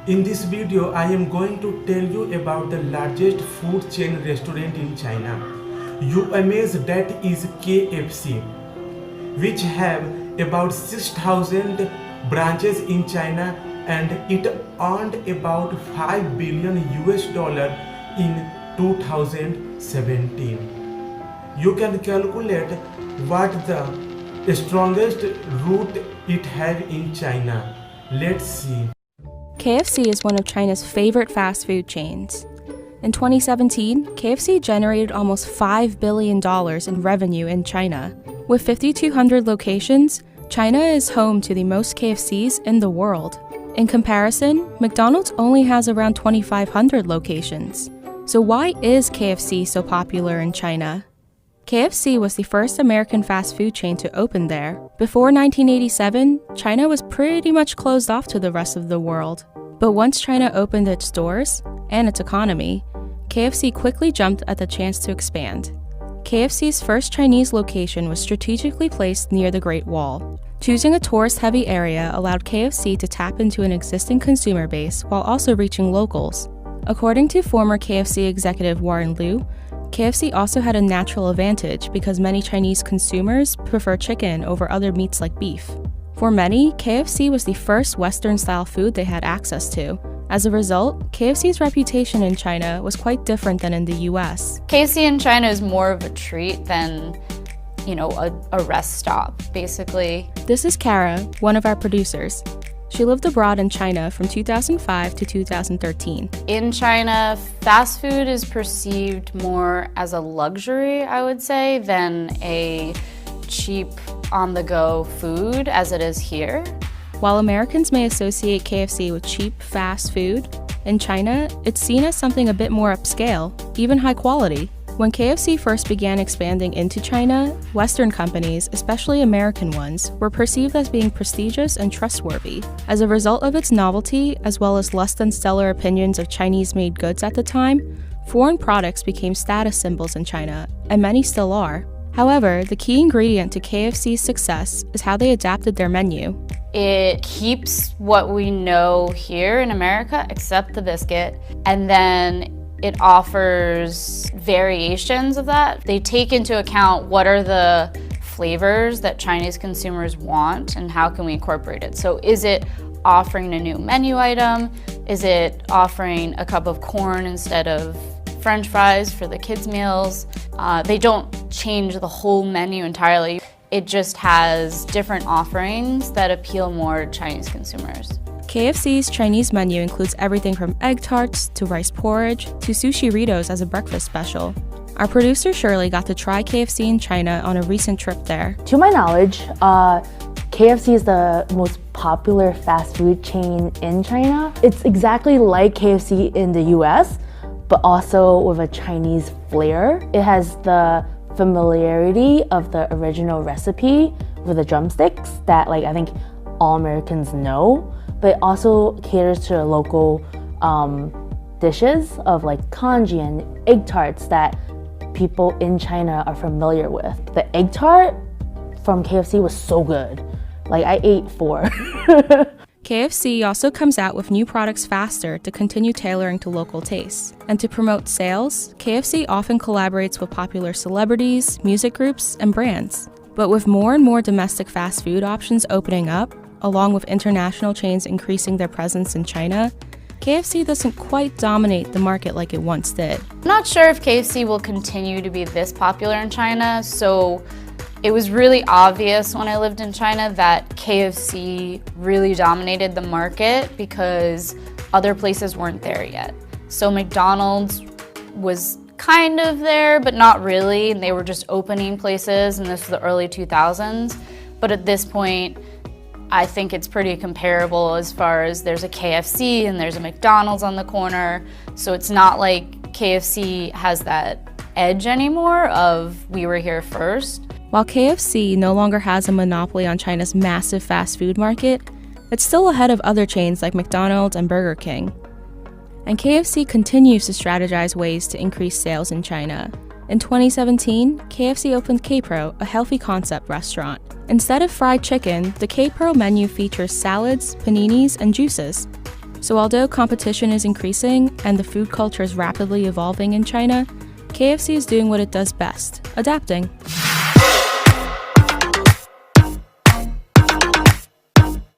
In this video, I am going to tell you about the largest food chain restaurant in China. You amazed that is KFC, which have about 6,000 branches in China, and it earned about $5 billion in 2017. You can calculate what the strongest root it have in China. Let's see. KFC is one of China's favorite fast food chains. In 2017, KFC generated almost $5 billion in revenue in China. With 5,200 locations, China is home to the most KFCs in the world. In comparison, McDonald's only has around 2,500 locations. So why is KFC so popular in China? KFC was the first American fast food chain to open there. Before 1987, China was pretty much closed off to the rest of the world. But once China opened its doors and its economy, KFC quickly jumped at the chance to expand. KFC's first Chinese location was strategically placed near the Great Wall. Choosing a tourist-heavy area allowed KFC to tap into an existing consumer base while also reaching locals. According to former KFC executive Warren Liu, KFC also had a natural advantage because many Chinese consumers prefer chicken over other meats like beef. For many, KFC was the first Western-style food they had access to. As a result, KFC's reputation in China was quite different than in the US. KFC in China is more of a treat than, a rest stop, basically. This is Kara, one of our producers. She lived abroad in China from 2005 to 2013. In China, fast food is perceived more as a luxury, I would say, than a cheap on-the-go food as it is here. While Americans may associate KFC with cheap, fast food, in China, it's seen as something a bit more upscale, even high quality. When KFC first began expanding into China, Western companies, especially American ones, were perceived as being prestigious and trustworthy. As a result of its novelty, as well as less than stellar opinions of Chinese-made goods at the time, foreign products became status symbols in China, and many still are. However, the key ingredient to KFC's success is how they adapted their menu. It keeps what we know here in America, except the biscuit, and then it offers variations of that. They take into account what are the flavors that Chinese consumers want and how can we incorporate it. So is it offering a new menu item? Is it offering a cup of corn instead of French fries for the kids' meals? They don't change the whole menu entirely. It just has different offerings that appeal more to Chinese consumers. KFC's Chinese menu includes everything from egg tarts to rice porridge to sushi Ritos as a breakfast special. Our producer Shirley got to try KFC in China on a recent trip there. To my knowledge, KFC is the most popular fast food chain in China. It's exactly like KFC in the US, but also with a Chinese flair. It has the familiarity of the original recipe with the drumsticks that I think all Americans know, but it also caters to local dishes of congee and egg tarts that people in China are familiar with. The egg tart from KFC was so good. I ate 4. KFC also comes out with new products faster to continue tailoring to local tastes. And to promote sales, KFC often collaborates with popular celebrities, music groups, and brands. But with more and more domestic fast food options opening up, along with international chains increasing their presence in China, KFC doesn't quite dominate the market like it once did. I'm not sure if KFC will continue to be this popular in China, so it was really obvious when I lived in China that KFC really dominated the market because other places weren't there yet. So McDonald's was kind of there, but not really, and they were just opening places, and this was the early 2000s. But at this point, I think it's pretty comparable as far as there's a KFC and there's a McDonald's on the corner. So it's not like KFC has that edge anymore of we were here first. While KFC no longer has a monopoly on China's massive fast food market, it's still ahead of other chains like McDonald's and Burger King. And KFC continues to strategize ways to increase sales in China. In 2017, KFC opened K-Pro, a healthy concept restaurant. Instead of fried chicken, the K-Pro menu features salads, paninis, and juices. So although competition is increasing and the food culture is rapidly evolving in China, KFC is doing what it does best, adapting.